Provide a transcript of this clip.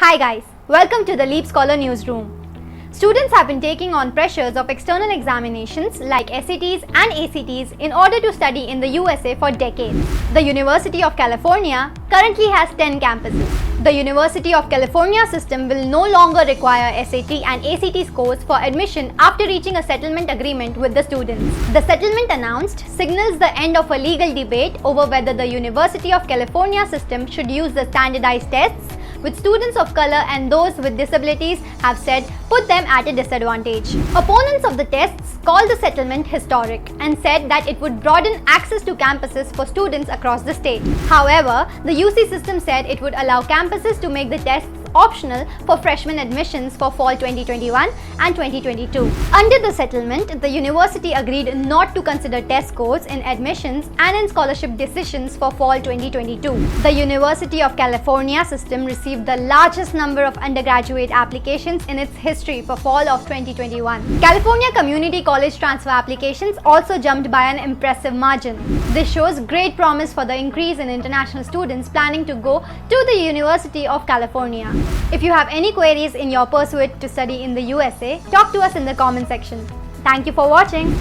Hi guys, welcome to the LeapScholar newsroom. Students have been taking on pressures of external examinations like SATs and ACTs in order to study in the USA for decades. The University of California currently has 10 campuses. The University of California system will no longer require SAT and ACT scores for admission after reaching a settlement agreement with the students. The settlement announced signals the end of a legal debate over whether the University of California system should use the standardized tests, which students of color and those with disabilities have said put them at a disadvantage. Opponents of the tests called the settlement historic and said that it would broaden access to campuses for students across the state. However, the UC system said it would allow campuses to make the tests optional for freshman admissions for fall 2021 and 2022. Under the settlement, the university agreed not to consider test scores in admissions and in scholarship decisions for fall 2022. The University of California system received the largest number of undergraduate applications in its history for fall of 2021. California community college transfer applications also jumped by an impressive margin. This shows great promise for the increase in international students planning to go to the University of California. If you have any queries in your pursuit to study in the USA, talk to us in the comment section. Thank you for watching.